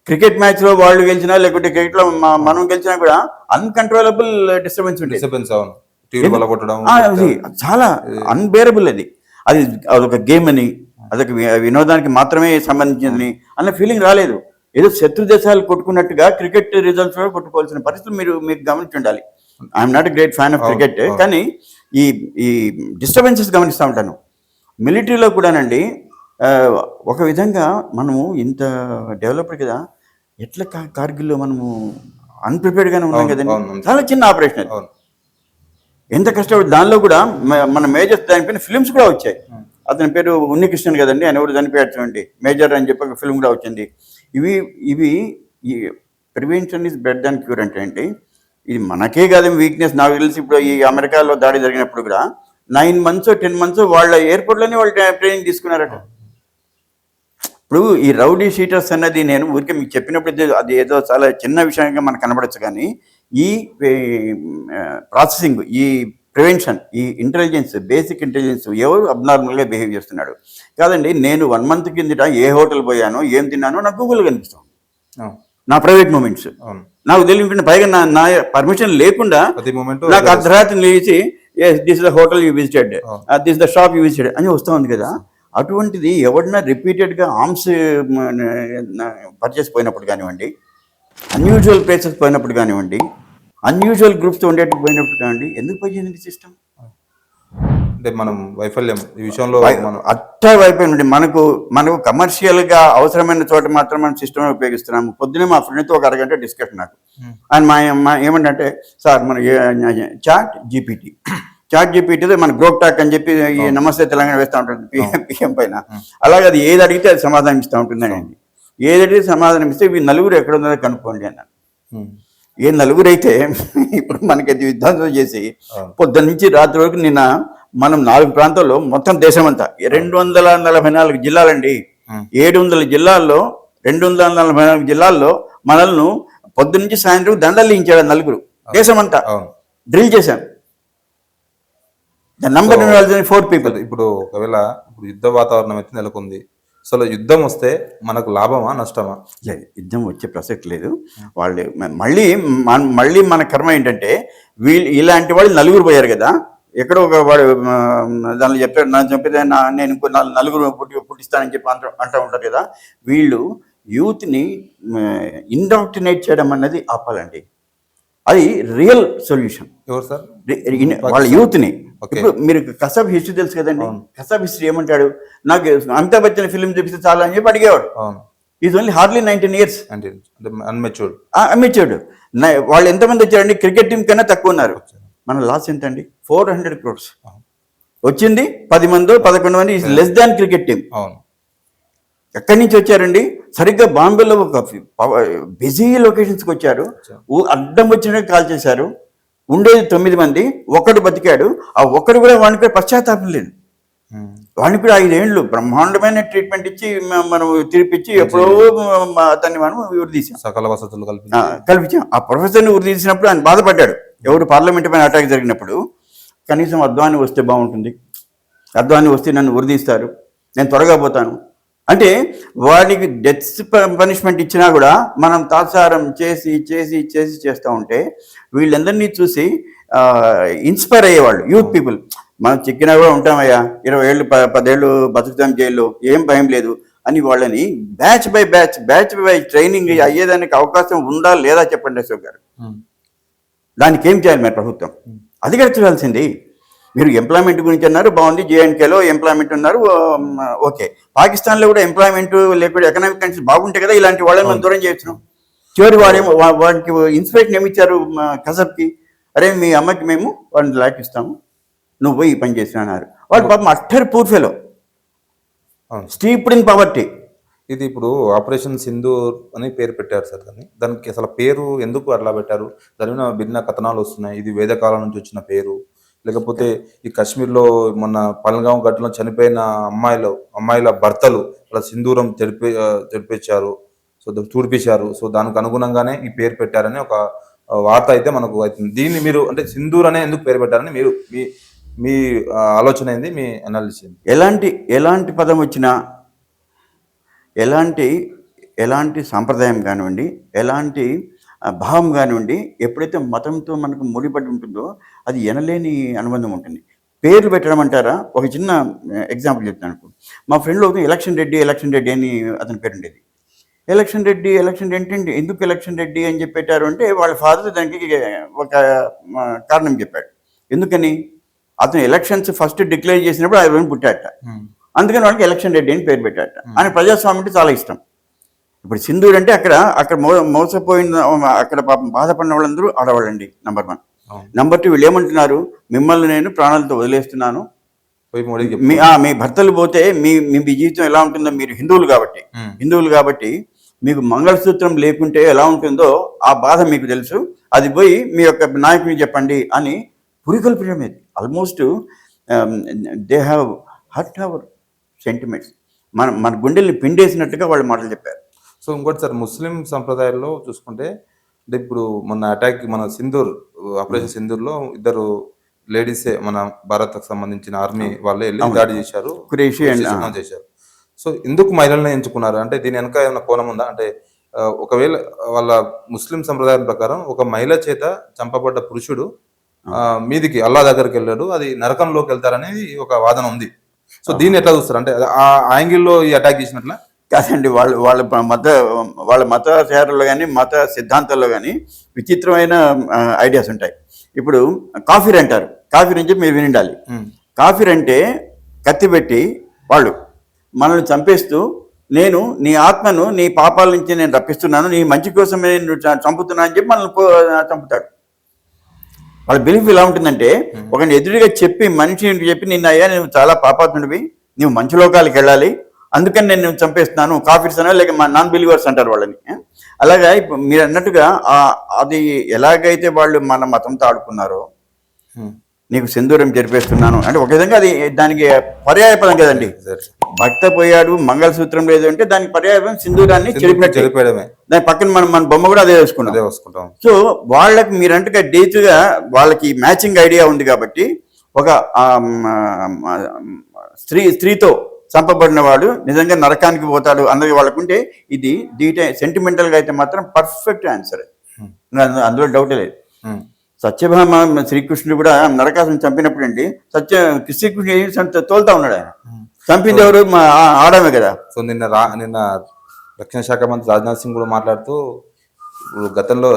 క్రికెట్ మ్యాచ్లో వాళ్ళు గెలిచినా లేకుంటే క్రికెట్లో మనం గెలిచినా కూడా అన్కంట్రోలబుల్ డిస్టర్బెన్స్ ఉంటుంది. అది చాలా అన్బేరబుల్. అది అదొక గేమ్ అని, అదొక వినోదానికి మాత్రమే సంబంధించిందని అన్న ఫీలింగ్ రాలేదు. ఏదో శత్రు దేశాలు కొట్టుకున్నట్టుగా క్రికెట్ రిజల్ట్స్ కూడా కొట్టుకోవాల్సిన పరిస్థితులు మీరు గమనించి ఉండాలి. I'm not a great fan of cricket, కానీ ఈ డిస్టర్బెన్సెస్ గమనిస్తూ ఉంటాను. మిలిటరీలో కూడానండి ఒక విధంగా మనము ఇంత డెవలప్డ్ కదా, ఎట్లా కార్గిల్లో మనము అన్ప్రిపేర్డ్గానే ఉన్నాం కదండి. చాలా చిన్న ఆపరేషన్, ఎంత కష్టపడి దానిలో కూడా మన మేజర్ దానిపైన ఫిల్మ్స్ కూడా వచ్చాయి. అతని పేరు ఉన్నికృష్ణన్ కదండి, ఆయన ఎవరు చనిపోయాడు మేజర్ అని చెప్పి ఒక ఫిల్మ్ కూడా వచ్చింది. ఇవి ఈ prevention is better than cure అంటే ఏంటి, ఇది మనకే కాదు వీక్నెస్. నాకు తెలిసి ఇప్పుడు ఈ అమెరికాలో దాడి జరిగినప్పుడు కూడా 9 months 10 months వాళ్ళ ఎయిర్పోర్ట్లోనే వాళ్ళు ట్రైనింగ్ తీసుకున్నారట. ఇప్పుడు ఈ రౌడీ షీటర్స్ అన్నది నేను ఊరికే మీకు చెప్పినప్పుడు అది ఏదో చాలా చిన్న విషయంగా మనకు కనబడచ్చు, కానీ ఈ ప్రాసెసింగ్, ఈ ప్రివెన్షన్, ఈ ఇంటెలిజెన్స్, బేసిక్ ఇంటెలిజెన్స్ ఎవరు అబ్నార్మల్గా బిహేవ్ చేస్తున్నాడు కాదండి. నేను 1 month కిందట ఏ హోటల్ పోయానో ఏం తిన్నానో నాకు గూగుల్ కనిపిస్తాను, నా ప్రైవేట్ మూమెంట్స్ నాకు తెలియకుండా, పైగా నా పర్మిషన్ లేకుండా నాకు అర్ధరాత్రి లేచి this is the hotel you visited, this the shop you visited అని వస్తూ ఉంది కదా. అటువంటిది ఎవడన్నా రిపీటెడ్గా ఆర్మ్స్ పర్చేస్ పోయినప్పుడు కానివ్వండి, అన్యూజువల్ ప్లేసెస్ పోయినప్పుడు కానివ్వండి, అన్యూజువల్ గ్రూప్స్తో ఉండేట్టు పోయినప్పుడు కానివ్వండి, ఎందుకు పనిచేయండి సిస్టమ్? అంటే మనం వైఫల్యం ఈ విషయంలో మనం అట్ట అయిపోయింది. మనకు కమర్షియల్గా అవసరమైన చోట మాత్రం మనం సిస్టమ్ ఉపయోగిస్తున్నాము. పొద్దునే మా ఫ్రెండ్తో ఒక అరగంట డిస్కషన్ నాకు. అండ్ ఏమంటే సార్ మన చాట్ జీపీటీతో మన గ్రోక్ టాక్ అని చెప్పి ఈ నమస్తే తెలంగాణ వేస్తూ ఉంటుంది పిఎం పైన. అలాగే అది ఏది అడిగితే అది సమాధానం ఇస్తూ ఉంటుందని అండి. ఏది అడిగితే సమాధానం ఇస్తే ఈ నలుగురు ఎక్కడ ఉందో కనుక్కోండి అన్నాను. ఏ నలుగురు అయితే ఇప్పుడు మనకి అది విధ్వంసం చేసి పొద్దున్న నుంచి రాత్రి వరకు నిన్న మనం 4 ప్రాంతాల్లో మొత్తం దేశం అంతా 244 జిల్లాలండి. 700 జిల్లాల్లో 244 జిల్లాల్లో మనల్ని పొద్దు నుంచి సాయంత్రం దండలించాడు నలుగురు. దేశమంతా డ్రిల్ చేశాం. The number 4 people. ఇప్పుడు ఒకవేళ ఇప్పుడు యుద్ధ వాతావరణం అయితే నెలకొంది. అసలు యుద్ధం వస్తే మనకు లాభమా నష్టమా? యుద్ధం వచ్చే ప్రసక్తి లేదు. వాళ్ళు మళ్ళీ మన కర్మ ఏంటంటే ఇలాంటి వాళ్ళు నలుగురు పోయారు కదా. ఎక్కడో ఒక వాడు దానిలో చెప్పాడు, నాకు చెప్పేది నేను ఇంకో నలుగురు పుట్టిస్తానని చెప్పి అంటూ ఉంటారు కదా. వీళ్ళు యూత్ని ఇండాక్టినేట్ చేయడం అన్నది ఆపాలండి. అది రియల్ సొల్యూషన్. ఎవరు సార్? వాళ్ళ యూత్ని. ఇప్పుడు మీరు కసాబ్ హిస్టరీ తెలుసు కదండి. కసాబ్ హిస్టరీ ఏమంటాడు, నాకు అమితాబ్ బచ్చన్ ఫిల్మ్ చూపిస్తే చాలా అని చెప్పి అడిగేవాడు. Is only hardly 19 years. Unmatured. వాళ్ళు ఎంతమంది వచ్చారండి? క్రికెట్ టీం కన్నా తక్కువ ఉన్నారు. మన లాస్ ఎంత అండి? 400 crores వచ్చింది. 10 మందో 11 మంది లెస్ దాన్ క్రికెట్ టీం. ఎక్కడి నుంచి వచ్చారండి? సరిగ్గా బాంబేలో ఒక బిజీ లొకేషన్స్కి వచ్చారు. అడ్డం వచ్చినట్టు కాల్ చేశారు. ఉండేది 9 మంది, ఒకడు బతికాడు. ఆ ఒక్కడు కూడా వానికి పశ్చాత్తాపం లేదు. వాడిని కూడా 5 ఏళ్ళు బ్రహ్మాండమైన ట్రీట్మెంట్ ఇచ్చి మనం తిరిపిచ్చి ఎప్పుడో అతన్ని మనం ఉరిదీసాం. సకల వసతులు కల్పించాం. ఆ ప్రొఫెసర్ని ఉరిదీసినప్పుడు ఆయన బాధపడ్డాడు. ఎవరు పార్లమెంట్ పైన అటాక్ జరిగినప్పుడు కనీసం అద్వాని వస్తే బాగుంటుంది, అద్వాని వస్తే నన్ను ఉరిదీస్తారు, నేను త్వరగా పోతాను అంటే వాడికి డెత్ పనిష్మెంట్ ఇచ్చినా కూడా మనం తాత్సారం చేసి చేసి చేసి చేస్తూ ఉంటే వీళ్ళందరినీ చూసి ఇన్స్పైర్ అయ్యేవాళ్ళు యూత్ పీపుల్. మనం చిక్కినా కూడా ఉంటామయ్యా, 20 ఏళ్ళు 10 ఏళ్ళు బతుకుతాం జైల్లో, ఏం భయం లేదు అని వాళ్ళని బ్యాచ్ బై ట్రైనింగ్ అయ్యేదానికి అవకాశం ఉందా లేదా చెప్పండి అశోక్ గారు. దానికి ఏం చేయాలి మరి ప్రభుత్వం? అది కూడా చూడాల్సింది. మీరు ఎంప్లాయ్మెంట్ గురించి అన్నారు, బాగుంది. జేఎన్కేలో ఎంప్లాయ్మెంట్ ఉన్నారు, ఓకే. పాకిస్తాన్లో కూడా ఎంప్లాయ్మెంట్ లేకపోతే ఎకనామిక్ కండిషన్ బాగుంటాయి కదా, ఇలాంటి వాళ్ళని మనం దూరం చేయొచ్చు. చివరి వాడికి ఇన్స్పిరేషన్ ఏమి ఇచ్చారు కసబ్కి? అరే మీ అమ్మకి మేము 1 lakh ఇస్తాము, నువ్వు పోయి ఈ పని చేసిన అన్నారు. వాడు పాపం utter poor fellow, steeped in poverty. ఇది ఇప్పుడు ఆపరేషన్ సింధూర్ అని పేరు పెట్టారు సార్. దానికి అసలు పేరు ఎందుకు అట్లా పెట్టారు? దాని మీద భిన్న కథనాలు వస్తున్నాయి. ఇది వేదకాలం నుంచి వచ్చిన పేరు, లేకపోతే ఈ కాశ్మీర్లో మొన్న పల్గాం ఘటనలో చనిపోయిన అమ్మాయిల భర్తలు అలా సింధూరం తెడిపించారు, సో తూడిపించారు. సో దానికి అనుగుణంగానే ఈ పేరు పెట్టారని ఒక వార్త అయితే మనకు అవుతుంది. దీన్ని మీరు అంటే సింధూర్ అనే ఎందుకు పేరు పెట్టారని మీరు మీ ఆలోచన ఏంది, మీ అనాలిసిస్ ఏంది? ఎలాంటి పదం వచ్చినా, ఎలాంటి సాంప్రదాయం కానివ్వండి, ఎలాంటి భావం కానివ్వండి, ఎప్పుడైతే మతంతో మనకు ముడిపడి ఉంటుందో అది ఎనలేని అనుబంధం ఉంటుంది. పేర్లు పెట్టడం అంటారా? ఒక చిన్న ఎగ్జాంపుల్ చెప్తాను. మా ఫ్రెండ్లో ఎలక్షన్ రెడ్డి అని అతని పేరు ఉండేది. ఎలక్షన్ రెడ్డి ఏంటంటే ఎందుకు ఎలక్షన్ రెడ్డి అని చెప్పి పెట్టారు అంటే వాళ్ళ ఫాదర్ దానికి ఒక కారణం చెప్పాడు. ఎందుకని? అతను ఎలక్షన్స్ ఫస్ట్ డిక్లేర్ చేసినప్పుడు ఆయన పుట్టాట, అందుకని వాళ్ళకి ఎలక్షన్ రెడ్డి అని పేరు పెట్టాట. ఆయన ప్రజాస్వామ్యం అంటే చాలా ఇష్టం. ఇప్పుడు సింధూర్ అంటే అక్కడ మోసపోయిన, అక్కడ పాపం బాధపడిన వాళ్ళందరూ ఆడవాళ్ళండి. నెంబర్ 1. నెంబర్ 2, వీళ్ళు ఏమంటున్నారు, మిమ్మల్ని నేను ప్రాణాలతో వదిలేస్తున్నాను, మీ భర్తలు పోతే మీ జీవితం ఎలా ఉంటుందో, మీరు హిందువులు కాబట్టి మీకు మంగళసూత్రం లేకుంటే ఎలా ఉంటుందో ఆ బాధ మీకు తెలుసు, అది పోయి మీ యొక్క నాయకుని చెప్పండి అని పురికొల్పడం. ఇది almost they have hurt hour sentiments. మన గుండెల్ని పిండేసినట్టుగా వాళ్ళు మాటలు చెప్పారు. సో ఇంకోటి సార్, ముస్లిం సంప్రదాయాల్లో చూసుకుంటే అంటే ఇప్పుడు మన ఆపరేషన్ సింధూర్లో 2 లేడీసే మన భారత్కు సంబంధించిన ఆర్మీ వాళ్ళే వెళ్ళి దాడి చేశారు, చేశారు. సో ఎందుకు మహిళలను ఎంచుకున్నారు అంటే దీని వెనక ఏమైనా కోణం ఉందా? అంటే ఒకవేళ వాళ్ళ ముస్లిం సంప్రదాయం ప్రకారం ఒక మహిళ చేత చంపబడ్డ పురుషుడు మీదికి అల్లా దగ్గరికి వెళ్ళాడు, అది నరకంలోకి వెళ్తారనేది ఒక వాదన ఉంది. సో దీన్ని ఎట్లా చూస్తారు? అంటే ఆ యాంగిల్లో ఈ అటాక్ చేసినట్లా కాదండి. వాళ్ళ మతాచారాల్లో కానీ మత సిద్ధాంతాల్లో కానీ విచిత్రమైన ఐడియాస్ ఉంటాయి. ఇప్పుడు కాఫీర్ అంటారు, కాఫీర్ అని చెప్పి మీరు వినిండాలి. కాఫీర్ అంటే కత్తి పెట్టి వాళ్ళు మనల్ని చంపేస్తూ, నేను నీ ఆత్మను నీ పాపాల నుంచి నేను రప్పిస్తున్నాను, నీ మంచి కోసమే నేను చంపుతున్నాను అని చెప్పి మనల్ని చంపుతాడు. వాళ్ళ బిలీఫ్ ఎలా ఉంటుందంటే, ఒకరిని ఎదురుగా చెప్పి మనిషి చెప్పి నిన్న అయ్యా నువ్వు చాలా పాపాత్ముడివి, నువ్వు మంచి లోకాలకు వెళ్ళాలి, అందుకని నేను చంపేస్తున్నాను, కాఫీర్స్ అనో లేక మా నాన్ బిలీవర్స్ అంటారు వాళ్ళని. అలాగా ఇప్పుడు మీరు అన్నట్టుగా అది ఎలాగైతే వాళ్ళు మన మతంతో ఆడుకున్నారో, నీకు సింధూరం జరిపేస్తున్నాను అంటే ఒక విధంగా అది దానికి పర్యాయ పదం కదండి. భక్త పోయాడు మంగళసూత్రం లేదు అంటే దానికి పర్యాయం సింధూరాన్ని చెరిపేయడమే. దాని పక్కన మన బొమ్మ కూడా అదే వేసుకున్నాం. సో వాళ్ళకి మీరంటే డేట్గా వాళ్ళకి మ్యాచింగ్ ఐడియా ఉంది కాబట్టి ఒక స్త్రీతో చంపబడిన వాడు నిజంగా నరకానికి పోతాడు అన్నది వాళ్ళకుంటే ఇది సెంటిమెంటల్గా అయితే మాత్రం పర్ఫెక్ట్ ఆన్సర్, అందులో డౌటే లేదు. సత్యభామ శ్రీకృష్ణుడు కూడా నరకాసుని చంపినప్పుడు అండి శ్రీకృష్ణుడు తోలుతా ఉన్నాడు. ఆయన చంపింది ఎవరు? ఆడమే కదా. సో నిన్న రక్షణ శాఖ మంత్రి రాజ్నాథ్ సింగ్ కూడా మాట్లాడుతూ గతంలో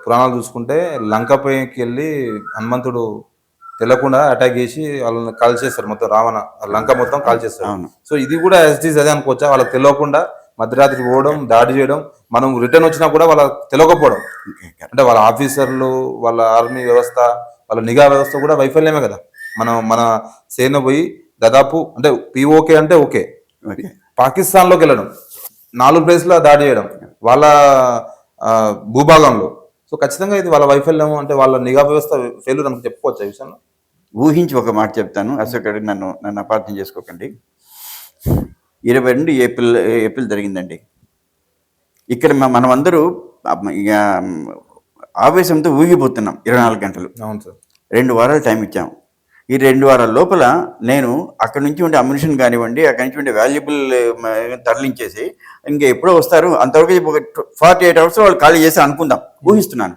పురాణాలు చూసుకుంటే లంకపైకి వెళ్ళి హనుమంతుడు తెలియకుండా అటాక్ చేసి వాళ్ళని కాల్ చేస్తారు, మొత్తం రావణ లంక మొత్తం కాల్ చేస్తారు. సో ఇది కూడా ఎస్డీస్ అదే అనుకోవచ్చా? వాళ్ళకి తెలియకుండా మధ్యరాత్రి పోవడం, దాడి చేయడం, మనం రిటర్న్ వచ్చినా కూడా వాళ్ళకి తెలియకపోవడం అంటే వాళ్ళ ఆఫీసర్లు, వాళ్ళ ఆర్మీ వ్యవస్థ, వాళ్ళ నిఘా వ్యవస్థ కూడా వైఫల్యమే కదా. మన సేన పోయి దాదాపు అంటే పిఓకే అంటే ఓకే, పాకిస్తాన్లోకి వెళ్ళడం, 4 ప్లేస్లో దాడి చేయడం వాళ్ళ భూభాగంలో. సో ఖచ్చితంగా ఇది వాళ్ళ వైఫల్యం అంటే వాళ్ళ నిఘా వ్యవస్థ ఫెయిల్యూర్ అని చెప్పుకోవచ్చు. ఈ విషయంలో ఊహించి ఒక మాట చెప్తాను, అశోక్ గారు నన్ను అపార్థం చేసుకోకండి. 22 ఏప్రిల్ జరిగిందండి. ఇక్కడ మనమందరూ ఆవేశంతో ఊగిపోతున్నాం 24 గంటలు. అవును సార్. 2 వారాలు టైం ఇచ్చాం. ఈ 2 వారాల లోపల నేను అక్కడి నుంచి ఉండే అమ్యునిషన్ కానివ్వండి, అక్కడి నుంచి ఉండే వాల్యుబుల్ తరలించేసి ఇంకా ఎప్పుడో వస్తారు, అంతవరకు ఒక 48 అవర్స్ వాళ్ళు ఖాళీ చేసి అనుకుందాం, ఊహిస్తున్నాను.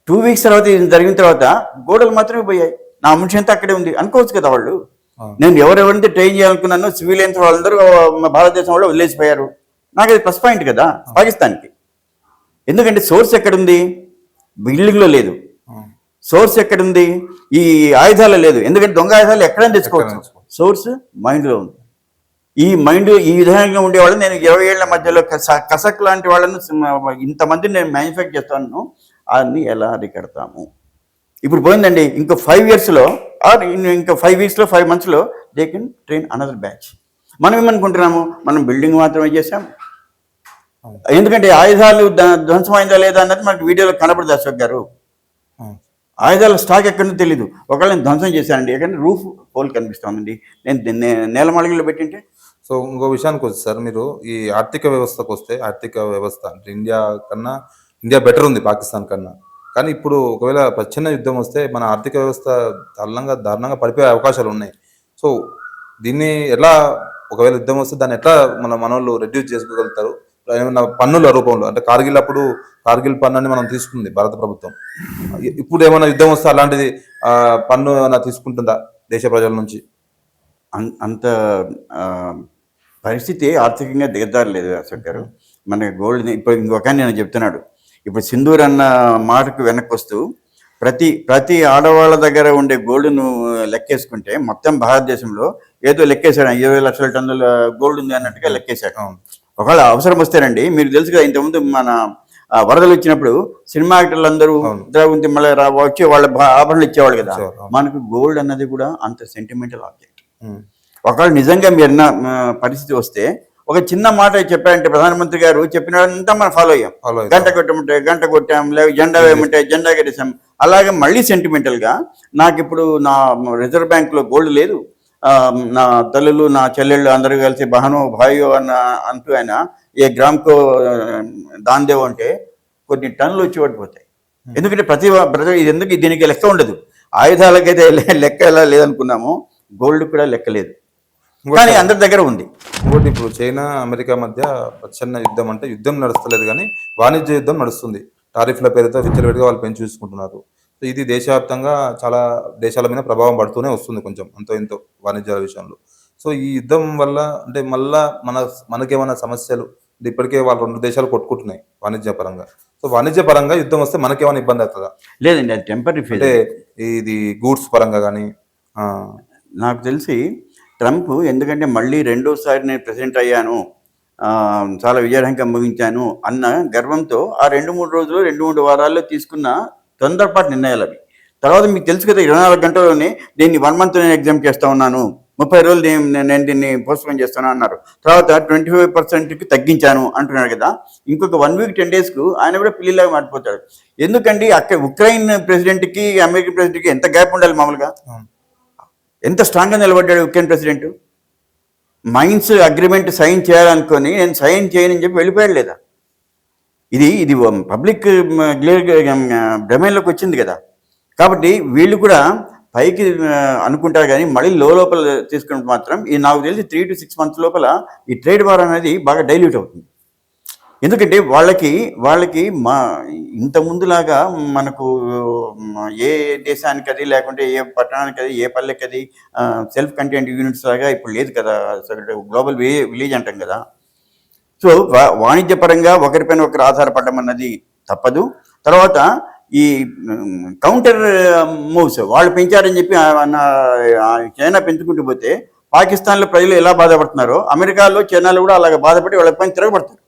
2 వీక్స్ తర్వాత ఇది జరిగిన తర్వాత గోడలు మాత్రమే పోయాయి, నా అమ్యునిషన్ అంతా అక్కడే ఉంది అనుకోవచ్చు కదా వాళ్ళు. నేను ఎవరెవరైతే ట్రైన్ చేయాలనుకున్నానో సివిలియన్స్ వాళ్ళందరూ భారతదేశం వాళ్ళు వదిలేసిపోయారు. నాకు అది ప్లస్ పాయింట్ కదా పాకిస్తాన్కి. ఎందుకంటే సోర్స్ ఎక్కడుంది? బిల్డింగ్లో లేదు. సోర్స్ ఎక్కడుంది? ఈ ఆయుధాలు లేదు. ఎందుకంటే దొంగ ఆయుధాలు ఎక్కడైనా తెచ్చుకోవచ్చు. సోర్స్ మైండ్లో ఉంది. ఈ మైండ్ ఈ విధంగా ఉండేవాళ్ళు నేను 20 ఏళ్ల మధ్యలో కసక్ లాంటి వాళ్ళను ఇంతమందిని నేను మ్యానుఫ్యాక్చర్ చేస్తాను, అన్ని ఎలా అరికడతాము? ఇప్పుడు పోయిందండి. ఇంకో 5 yearsలో ఇంకా 5 weeksలో 5 monthsలో they can train another batch. మనం ఏమనుకుంటున్నాము, మనం బిల్డింగ్ మాత్రమే చేసాం. ఎందుకంటే ఆయుధాలు ధ్వంసమైందా లేదా అన్నది మనకి వీడియోలో కనపడదు అశోక్ గారు. ఆయుధాల స్టాక్ ఎక్కడో తెలీదు. ఒకవేళ నేను ధ్వంసం చేశానండి, ఎక్కడ రూఫ్ హోల్ కనిపిస్తుందండి, నేను నేలమళగిలో పెట్టింటే. సో ఇంకో విషయానికి వస్తే సార్, మీరు ఈ ఆర్థిక వ్యవస్థకు వస్తే, ఆర్థిక వ్యవస్థ అంటే ఇండియా బెటర్ ఉంది పాకిస్తాన్ కన్నా. కానీ ఇప్పుడు ఒకవేళ ప్రచ్ఛన్న యుద్ధం వస్తే మన ఆర్థిక వ్యవస్థ దారుణంగా పడిపోయే అవకాశాలు ఉన్నాయి. సో దీన్ని ఎలా, ఒకవేళ యుద్ధం వస్తే దాన్ని ఎట్లా మనోళ్ళు రెడ్యూస్ చేసుకోగలుగుతారు? ఏమన్నా పన్నుల రూపంలో అంటే కార్గిల్ పన్ను అని మనం తీసుకుంది భారత ప్రభుత్వం. ఇప్పుడు ఏమైనా యుద్ధం వస్తే అలాంటిది పన్ను ఏమైనా తీసుకుంటుందా దేశ ప్రజల నుంచి? అంత పరిస్థితి ఆర్థికంగా దిగజారలేదు అశోక్ గారు. మనకి గోల్డ్ ఇప్పుడు ఇంకొక నేను చెప్తున్నాడు, ఇప్పుడు సింధూర్ అన్న మాటకు వెనక్కి వస్తూ ప్రతి ఆడవాళ్ళ దగ్గర ఉండే గోల్డ్ను లెక్కేసుకుంటే మొత్తం భారతదేశంలో ఏదో లెక్కేశాడు 20 లక్షల టన్నుల గోల్డ్ ఉంది అన్నట్టుగా లెక్కేశాడు. ఒకవేళ అవసరం వస్తేనండి, మీరు తెలుసు కదా, ఇంతకుముందు మన వరదలు వచ్చినప్పుడు సినిమా యాక్టర్లు అందరూ మళ్ళీ వచ్చి వాళ్ళ ఆభరణలు ఇచ్చేవాళ్ళు కదా. మనకు గోల్డ్ అన్నది కూడా అంత సెంటిమెంటల్ ఆబ్జెక్ట్. ఒకవేళ నిజంగా మీరు పరిస్థితి వస్తే ఒక చిన్న మాట చెప్పారంటే ప్రధానమంత్రి గారు చెప్పినంతా మనం ఫాలో అయ్యాం. గంట కొట్టమంటే గంట కొట్టాం, లేదా జెండా వేయమంటే జెండా కట్టేసాం. అలాగే మళ్ళీ సెంటిమెంటల్గా నాకు ఇప్పుడు నా రిజర్వ్ బ్యాంక్లో గోల్డ్ లేదు, నా తల్లులు నా చెల్లెళ్ళు అందరూ కలిసి బహనో భాయో అంటూ ఆయన ఏ గ్రామ్కో దాందేవో అంటే కొన్ని టన్నులు వచ్చి పడిపోతాయి. ఎందుకంటే ఇది దీనికి లెక్క ఉండదు. ఆయుధాలకైతే లెక్క ఎలా లేదనుకున్నాము, గోల్డ్ కూడా లెక్క లేదు, కానీ అందరి దగ్గర ఉంది. ఇంకోటి, ఇప్పుడు చైనా అమెరికా మధ్య ప్రచ్ఛన్న యుద్ధం అంటే యుద్ధం నడుస్తలేదు కానీ వాణిజ్య యుద్ధం నడుస్తుంది. టారిఫ్ల పేరుతో విచ్చలవిడిగా వాళ్ళు పెంచి చూసుకుంటున్నారు. సో ఇది దేశవ్యాప్తంగా చాలా దేశాల మీద ప్రభావం పడుతూనే వస్తుంది, కొంచెం అంతో ఇంతో వాణిజ్యాల విషయంలో. సో ఈ యుద్ధం వల్ల అంటే మళ్ళా మనకేమైనా సమస్యలు ఇప్పటికే వాళ్ళు 2 దేశాలు కొట్టుకుంటున్నాయి వాణిజ్యపరంగా. సో వాణిజ్యపరంగా యుద్ధం వస్తే మనకేమైనా ఇబ్బంది అవుతుందా? లేదండి, అది టెంపరీ ఫేజ్. అంటే ఇది గూడ్స్ పరంగా కానీ నాకు తెలిసి ట్రంప్ ఎందుకంటే మళ్ళీ రెండోసారి నేను ప్రెసిడెంట్ అయ్యాను, చాలా విజయవంతంగా ముగించాను అన్న గర్వంతో ఆ 2-3 రోజులు 2-3 వారాల్లో తీసుకున్న తొందరపాటు నిర్ణయాలు అవి. తర్వాత మీకు తెలుసు కదా, 24 గంటల్లోనే దీన్ని 1 మంత్ నేను ఎగ్జామ్ చేస్తా ఉన్నాను, 30 రోజులు నేను దీన్ని పోస్ట్పోన్ చేస్తాను అన్నారు. తర్వాత 25%కి తగ్గించాను అంటున్నాడు కదా. ఇంకొక 1 వీక్ 10 డేస్కు ఆయన కూడా పిల్లిలాగా మారిపోతాడు. ఎందుకండి అక్కడ ఉక్రెయిన్ ప్రెసిడెంట్కి అమెరికన్ ప్రెసిడెంట్కి ఎంత గ్యాప్ ఉండాలి మామూలుగా? ఎంత స్ట్రాంగ్గా నిలబడ్డాడు Ukraine president. Mines agreement sign చేయాలనుకొని నేను సైన్ చేయనని చెప్పి వెళ్ళిపోయాడు లేదా? ఇది పబ్లిక్ డొమైన్లోకి వచ్చింది కదా. కాబట్టి వీళ్ళు కూడా పైకి అనుకుంటారు కానీ మళ్ళీ లోపల తీసుకుంటే మాత్రం ఈ నాకు తెలిసి 3 to 6 months లోపల ఈ ట్రేడ్ వార్ అనేది బాగా డైల్యూట్ అవుతుంది. ఎందుకంటే వాళ్ళకి ఇంత ముందులాగా మనకు ఏ దేశానికి అది లేకుంటే ఏ పట్టణానికి అది ఏ పల్లెకి అది సెల్ఫ్ కంటెంట్ యూనిట్స్ లాగా ఇప్పుడు లేదు కదా, గ్లోబల్ విలేజ్ అంటాం కదా. సో వాణిజ్యపరంగా ఒకరిపైన ఒకరు ఆధారపడడం అన్నది తప్పదు. తర్వాత ఈ కౌంటర్ మూవ్స్ వాళ్ళు పెంచారని చెప్పి చైనా పెంచుకుంటూ పోతే పాకిస్తాన్లో ప్రజలు ఎలా బాధపడుతున్నారో అమెరికాలో చైనాలో కూడా అలాగే బాధపడి వాళ్ళ పైన తిరగబడతారు.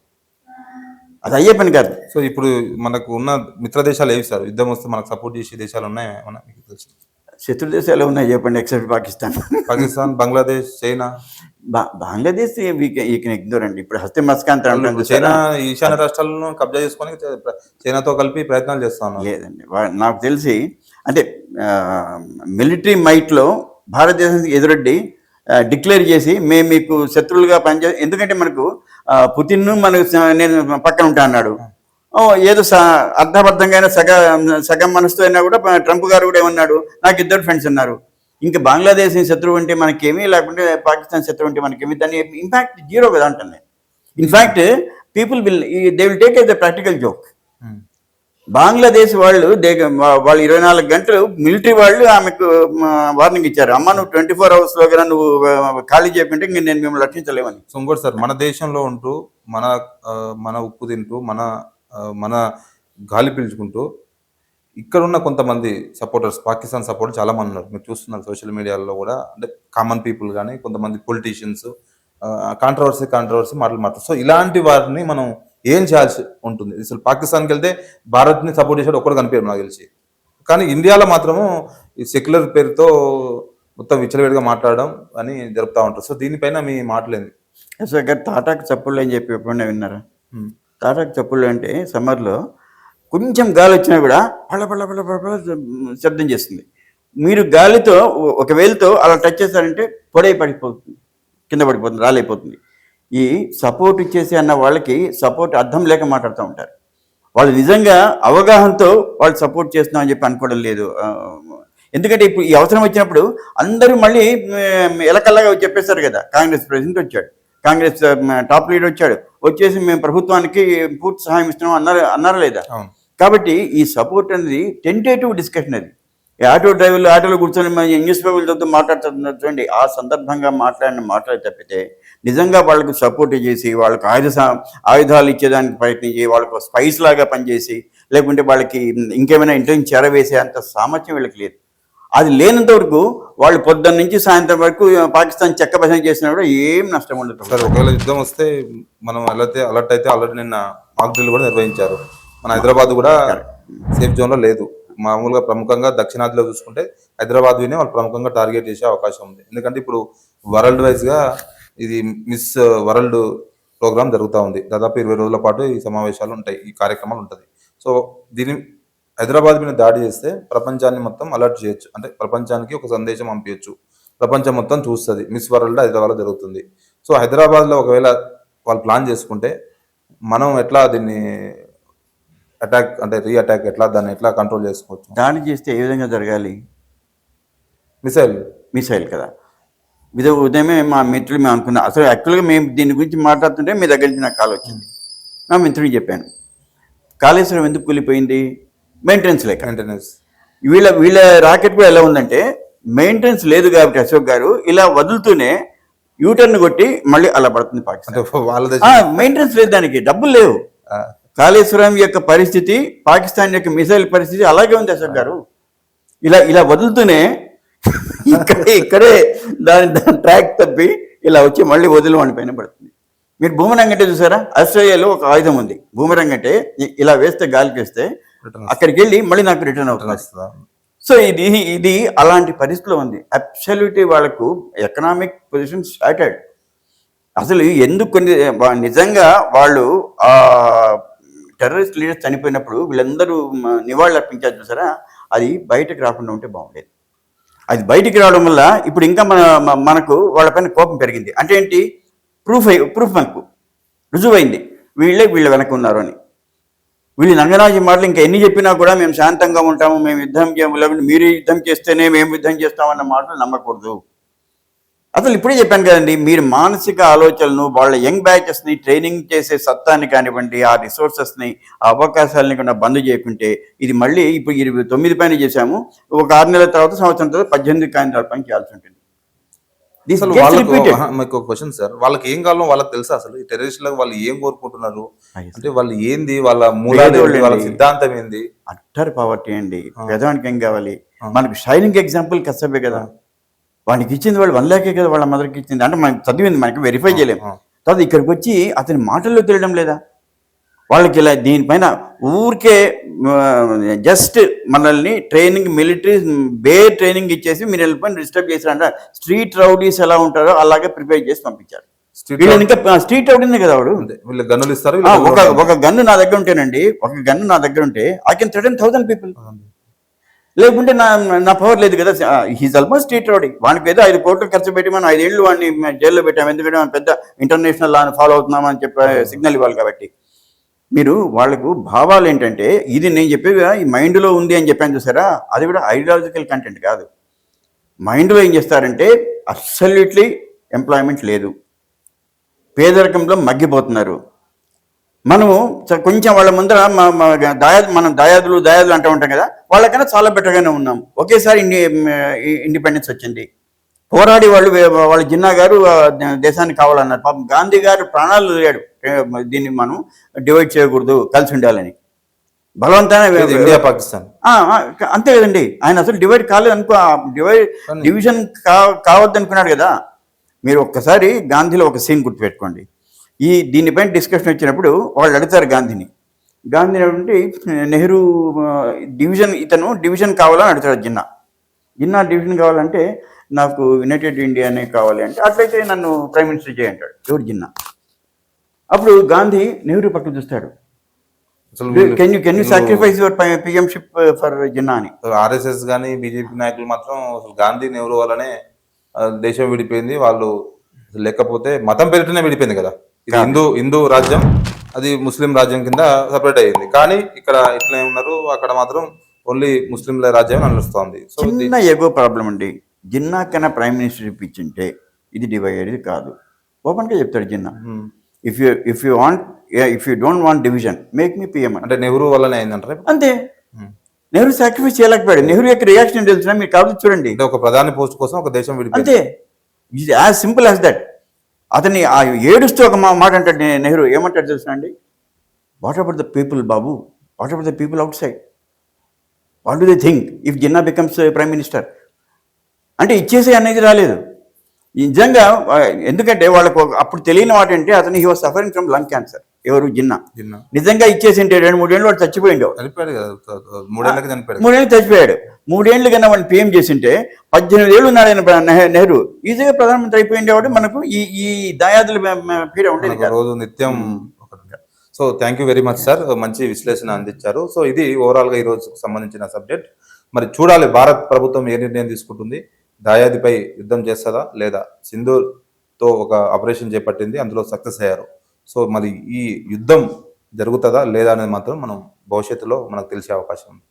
అది అయ్యే పని కాదు. సో ఇప్పుడు మనకు ఉన్న మిత్ర దేశాలు ఏవి సార్? యుద్ధం వస్తే మనకు సపోర్ట్ చేసే దేశాలు ఉన్నాయి మీకు తెలుసు? శత్రు దేశాలు ఉన్నాయి చెప్పండి, except Pakistan, Bangladesh, China. Bangladesh ignore అండి. ఇప్పుడు హస్తే మస్కాంత్ చైనా ఈశాన్య రాష్ట్రాలను కబ్జా చేసుకొని చైనాతో కలిపి ప్రయత్నాలు చేస్తాను. లేదండి, నాకు తెలిసి అంటే మిలిటరీ మైట్లో భారతదేశానికి ఎదురొడ్డి డిక్లేర్ చేసి మేము మీకు శత్రువులుగా ఎందుకంటే మనకు పుతిన్ నేను పక్కన ఉంటా అన్నాడు. ఏదో అర్థబద్ధంగా సగం మనసుతో అయినా కూడా ట్రంప్ గారు కూడా ఏమన్నాడు, నాకు 2 ఫ్రెండ్స్ ఉన్నారు. ఇంకా బంగ్లాదేశ్ శత్రువు అంటే మనకేమీ, లేకుంటే పాకిస్తాన్ శత్రువు అంటే మనకేమీ, దాని ఇంపాక్ట్ 0 కదా అంటుంది. In fact people they will take as the practical joke. Bangladesh వాళ్ళు 24 గంటలు మిలిటరీ వాళ్ళు ఆమెకు వార్నింగ్ ఇచ్చారు, అమ్మ నువ్వు 24 hours లోగా నువ్వు ఖాళీ చేయకుంటే ఇంక నేను మిమ్మల్ని రక్షించలేమని. సో ఇంకోటి సార్, మన దేశంలో ఉంటూ మన ఉప్పు తింటూ మన గాలి పీల్చుకుంటూ ఇక్కడ ఉన్న కొంతమంది సపోర్టర్స్, పాకిస్తాన్ సపోర్టర్ చాలా మంది ఉన్నారు. మీరు చూస్తున్నారు సోషల్ మీడియాలో కూడా, అంటే కామన్ పీపుల్ కానీ కొంతమంది పొలిటీషియన్స్ కాంట్రవర్సీ మాటలు మాట్లాడుతారు. సో ఇలాంటి వారిని మనం ఏం చేయాల్సి ఉంటుంది? అసలు పాకిస్తాన్కి వెళ్తే భారత్ని సపోర్ట్ చేసేది ఒక్కడు కనిపించారు నాకు తెలిసి. కానీ ఇండియాలో మాత్రము ఈ సెక్యులర్ పేరుతో మొత్తం విచ్చలవిడిగా మాట్లాడడం అని జరుపుతూ ఉంటారు. సో దీనిపైన మీ మాటలేంది? అసలు గారు తాటాకు చప్పుళ్ళు అని చెప్పి ఎప్పుడైనా విన్నారా? తాటాకు చప్పుళ్ళు అంటే సమ్మర్లో కొంచెం గాలి వచ్చినా కూడా పళ్ళ పళ్ళ పళ్ళ పళ్ళ శబ్దం చేస్తుంది. మీరు గాలితో ఒక వేలుతో అలా టచ్ చేస్తారంటే పడిపోతుంది, కింద పడిపోతుంది, రాలైపోతుంది. ఈ సపోర్ట్ ఇచ్చేసి అన్న వాళ్ళకి సపోర్ట్ అర్థం లేక మాట్లాడుతూ ఉంటారు. వాళ్ళు నిజంగా అవగాహనతో వాళ్ళు సపోర్ట్ చేస్తున్నాం అని చెప్పి అనుకోవడం లేదు. ఎందుకంటే ఇప్పుడు ఈ అవసరం వచ్చినప్పుడు అందరూ మళ్ళీ ఎలకల్లాగా చెప్పేస్తారు కదా, కాంగ్రెస్ ప్రెసిడెంట్ వచ్చాడు, కాంగ్రెస్ టాప్ లీడర్ వచ్చేసి మేము ప్రభుత్వానికి పూర్తి సహాయం ఇస్తున్నాం అన్నారా లేదా? కాబట్టి ఈ సపోర్ట్ అనేది టెంటేటివ్ డిస్కషన్. అది ఆటో డ్రైవర్లు ఆటోలో కూర్చొని న్యూస్ పేపర్లు చదువుతూ మాట్లాడుతున్నారు చూడండి, ఆ సందర్భంగా మాట్లాడి తప్పితే నిజంగా వాళ్ళకు సపోర్ట్ చేసి వాళ్ళకు ఆయుధాలు ఇచ్చేదానికి ప్రయత్నించి వాళ్ళకు స్పైస్ లాగా పనిచేసి లేకుంటే వాళ్ళకి ఇంకేమైనా ఇంటెలిజెన్స్ చేరవేసే అంత సామర్థ్యం వీళ్ళకి లేదు. అది లేనంత వరకు వాళ్ళు పొద్దున్న నుంచి సాయంత్రం వరకు పాకిస్తాన్ చెక్క భజన చేసినా కూడా ఏం నష్టం ఉండదు. సార్ ఒకవేళ యుద్ధం వస్తే మనం అలర్ట్ అయితే ఆల్రెడీ నిన్న మాక్ డ్రిల్ కూడా నిర్వహించారు. మన హైదరాబాద్ కూడా సేఫ్ జోన్లో లేదు. మామూలుగా ప్రముఖంగా దక్షిణాదిలో చూసుకుంటే హైదరాబాద్ వినే వాళ్ళు ప్రముఖంగా టార్గెట్ చేసే అవకాశం ఉంది. ఎందుకంటే ఇప్పుడు వరల్డ్ వైజ్గా ఇది మిస్ వరల్డ్ ప్రోగ్రామ్ జరుగుతూ ఉంది. దాదాపు 20 రోజుల పాటు ఈ సమావేశాలు ఉంటాయి, ఈ కార్యక్రమాలు ఉంటుంది. సో దీని హైదరాబాద్ మీద దాడి చేస్తే ప్రపంచాన్ని మొత్తం అలర్ట్ చేయొచ్చు, అంటే ప్రపంచానికి ఒక సందేశం పంపించచ్చు, ప్రపంచం మొత్తం చూస్తుంది మిస్ వరల్డ్ హైదరాబాద్లో జరుగుతుంది. సో హైదరాబాద్లో ఒకవేళ వాళ్ళు ప్లాన్ చేసుకుంటే మనం ఎట్లా దీన్ని అటాక్ అంటే రీఅటాక్ దాన్ని ఎట్లా కంట్రోల్ చేసుకోవచ్చు? దాడి చేస్తే ఏ విధంగా జరగాలి? మిసైల్ కదా. ఉదయమే మా మిత్రులు మేము అనుకున్నాం. అసలు యాక్చువల్గా మేము దీని గురించి మాట్లాడుతుంటే మీ దగ్గర నుంచి నాకు కాల్ వచ్చింది. నా మిత్రుడికి చెప్పాను, కాళేశ్వరం ఎందుకు కూలిపోయింది? మెయింటెనెన్స్ లేక. వీళ్ళ రాకెట్ కూడా ఎలా ఉందంటే మెయింటెనెన్స్ లేదు కాబట్టి అశోక్ గారు ఇలా వదులుతూనే యూటర్న్ కొట్టి మళ్ళీ అలా పడుతుంది పాకిస్తాన్. అంటే వాళ్ళ దేశం మెయింటెనెన్స్ లేదు, దానికి డబ్బులు లేవు. కాళేశ్వరం యొక్క పరిస్థితి, పాకిస్తాన్ యొక్క మిసైల్ పరిస్థితి అలాగే ఉంది అశోక్ గారు. ఇలా ఇలా వదులుతూనే ఇక్కడే దాని ట్రాక్ తప్పి ఇలా వచ్చి మళ్ళీ వదిలి వాడి పైన పడుతుంది. మీరు బూమరంగ్ అంటే చూసారా? ఆస్ట్రేలియాలో ఒక ఆయుధం ఉంది బూమరంగ్ అంటే, ఇలా వేస్తే గాలికి వేస్తే అక్కడికి వెళ్ళి మళ్ళీ నాకు రిటర్న్ అవుతుంది. సో ఇది అలాంటి పరిస్థితిలో ఉంది. అబ్సల్యూట్లీ వాళ్ళకు ఎకనామిక్ పొజిషన్ షార్టెడ్. అసలు ఎందుకు నిజంగా వాళ్ళు ఆ టెర్రరిస్ట్ లీడర్స్ చనిపోయినప్పుడు వీళ్ళందరూ నివాళులు అర్పించారు చూసారా, అది బయటకు రాకుండా ఉంటే బాగుండేది. అది బయటికి రావడం వల్ల ఇప్పుడు ఇంకా మనకు వాళ్ళపైన కోపం పెరిగింది. అంటే ఏంటి? ప్రూఫ్ మనకు రుజువైంది వీళ్ళ వెనక ఉన్నారు అని. వీళ్ళు నంగనాజీ మాటలు ఇంకా ఎన్ని చెప్పినా కూడా మేము శాంతంగా ఉంటాము, మేము యుద్ధం చేయము, లేకుంటే మీరు యుద్ధం చేస్తేనే మేము యుద్ధం చేస్తామన్న మాటలు నమ్మకూడదు. అసలు ఇప్పుడే చెప్పాను కదండి, మీరు మానసిక ఆలోచనలను, వాళ్ళ యంగ్ బ్యాచెస్ని ట్రైనింగ్ చేసే సత్తాన్ని కానివ్వండి, ఆ రిసోర్సెస్ని, ఆ అవకాశాలని కూడా బంద్ చేయకుంటే ఇది మళ్ళీ ఇప్పుడు 29 పైన చేశాము, ఒక 6 నెలల తర్వాత, సంవత్సరం తర్వాత 18 కేంద్రాల పైన చేయాల్సి ఉంటుంది. అసలు మీకు క్వశ్చన్ సార్, వాళ్ళకి ఏం కావాలో వాళ్ళకి తెలుసా? అసలు ఈ టెర్రరిస్టులకు వాళ్ళు ఏం కోరుకుంటున్నారు? అంటే వాళ్ళు ఏంది, వాళ్ళ మూలాలు, వాళ్ళ సిద్ధాంతం ఏంది? అట్టర్ పవర్టీ అండి. పేదవానికి ఏం కావాలి? మనకు షైనింగ్ ఎగ్జాంపుల్ కసబే కదా. వాడికి ఇచ్చింది వాళ్ళు 1 లాఖే కదా వాళ్ళ మదర్కి ఇచ్చింది. అంటే మనకి చదివింది, మనకి వెరిఫై చేయలేము. తర్వాత ఇక్కడికి వచ్చి అతని మాటల్లో తెలియడం లేదా? వాళ్ళకి ఇలా దీనిపైన ఊరికే జస్ట్ మనల్ని ట్రైనింగ్, మిలిటరీ బేర్ ట్రైనింగ్ ఇచ్చేసి మీరు వెళ్ళిపోయి డిస్టర్బ్ చేశారంట. స్ట్రీట్ రౌడీస్ ఎలా ఉంటారో అలాగే ప్రిపేర్ చేసి పంపించారు. ఇంకా స్ట్రీట్ రౌడీనే కదా వాడు. వీళ్ళు గన్నులు ఇస్తారు. ఒక గన్ను నా దగ్గర ఉంటేనండి, ఐ కెన్ థ్రెటన్ 1000 పీపుల్. లేకుంటే నా పవర్ లేదు కదా. He's almost street rowdy. వానికి ఏదో 5 కోట్లు ఖర్చు పెట్టి మనం 5 ఏళ్ళు వాడిని జైల్లో పెట్టాము, ఎందుకంటే మనం పెద్ద ఇంటర్నేషనల్ లాని ఫాలో అవుతున్నామని చెప్పి సిగ్నల్ ఇవ్వాలి కాబట్టి. మీరు వాళ్ళకు భావాలు ఏంటంటే, ఇది నేను చెప్పేది ఈ మైండ్లో ఉంది అని చెప్పాను చూసారా, అది కూడా ఐడియాలజికల్ కంటెంట్ కాదు. మైండ్లో ఏం చేస్తారంటే అబ్సల్యూట్లీ ఎంప్లాయ్మెంట్ లేదు, పేదరికంలో మగ్గిపోతున్నారు. మనము కొంచెం వాళ్ళ ముందర మనం దాయాదులు అంటూ ఉంటాం కదా, వాళ్ళకన్నా చాలా బెటర్గానే ఉన్నాం. ఒకేసారి ఇండిపెండెన్స్ వచ్చింది, పోరాడి వాళ్ళ జిన్నా గారు దేశానికి కావాలన్నారు. పాపం గాంధీ గారు ప్రాణాలు వదిలాడు, దీన్ని మనం డివైడ్ చేయకూడదు, కలిసి ఉండాలని. బలవంతానే ఇండియా పాకిస్తాన్ అంతే కదండి. ఆయన అసలు డివైడ్ కాలేదు అనుకో, డివిజన్ కావద్దు అనుకున్నాడు కదా. మీరు ఒక్కసారి గాంధీలో ఒక సీన్ గుర్తుపెట్టుకోండి. దీనిపైన డిస్కషన్ వచ్చినప్పుడు వాళ్ళు అడుగుతారు గాంధీని అంటే నెహ్రూ డివిజన్ కావాలని అడుగుతాడు. జిన్నా డివిజన్ కావాలంటే నాకు యునైటెడ్ ఇండియానే కావాలి అంటే, అట్లయితే నన్ను ప్రైమ్ మినిస్టర్ చేయంటాడు. ఎవరు? జిన్నా. అప్పుడు గాంధీ నెహ్రూ పక్కన చూస్తాడు, can you sacrifice your PMship for Jinnah అని. ఆర్ఎస్ఎస్ కానీ బీజేపీ నాయకులు మాత్రం అసలు గాంధీ నెహ్రూ వల్లనే దేశం విడిపోయింది, వాళ్ళు లేకపోతే మతం పేరుతోనే విడిపోయింది కదా. ఇది హిందూ రాజ్యం, అది ముస్లిం రాజ్యం కింద సపరేట్ అయ్యింది. కానీ ఇక్కడ ఇట్లనే ఉన్నారు, అక్కడ మాత్రం ఓన్లీ ముస్లింల రాజ్యం నడుస్తుంది. సో చిన్న ఎగో ప్రాబ్లం అండి. జిన్నా కన్నా ప్రైమ్ మినిస్టర్ ఇప్పించుంటే ఇది డివైడ్ కాదు. ఓపెన్గా చెప్తాడు Jinnah, if you don't want division make me PM అంటే నెహ్రూ వల్లనే అయిందంటారు. అంతే. నెహ్రూ సాక్రిఫైస్ చేయలేకపోయాడు. నెహ్రూ యొక్క రియాక్షన్ తెలిసిన మీరు కాబట్టి చూడండి, ఒక ప్రధాని పోస్ట్ కోసం ఒక దేశం విడిపోయింది. అంతే, it as simple as that. అతన్ని ఏడుస్తూ ఒక మాట అంటాడు నెహ్రూ. ఏమంటాడు తెలుసిన అండి? వాట్ అబౌట్ ద పీపుల్ బాబు, what about the people outside, what do they think if Jinnah becomes prime minister అంటే ఇచ్చేసే అనేది రాలేదు నిజంగా. ఎందుకంటే వాళ్ళకు అప్పుడు తెలియని మాట అంటే అతను he was suffering from lung cancer. ఎవరు? జిన్నా. నిజంగా ఇచ్చేసి ఉంటే 2-3 ఏళ్ళు వాడు చచ్చిపోయిండు. 3 ఏళ్ళు చచ్చిపోయాడు. 3 ఏళ్ళు కన్నా వాడిని పిఎం చేసింటే 18 ఏళ్ళు ఉన్నాడు ఆయన నెహ్రూ. ఈజీగా ప్రధానమంత్రి అయిపోయిండేవాడు. మనకు ఈ దాయాదుల పీడ ఉండేది రోజు నిత్యం. So thank you very much sir, మంచి విశ్లేషణ అందించారు. సో ఇది ఓవరాల్గా ఈ రోజుకు సంబంధించిన సబ్జెక్ట్. మరి చూడాలి భారత్ ప్రభుత్వం ఏ నిర్ణయం తీసుకుంటుంది, దాయాదిపై యుద్ధం చేస్తుందా లేదా. సింధూర్తో ఒక ఆపరేషన్ చేపట్టింది, అందులో సక్సెస్ అయ్యారు. సో మరి ఈ యుద్ధం జరుగుతుందా లేదా అనేది మాత్రం మనం భవిష్యత్తులో మనకు తెలిసే అవకాశం ఉంది.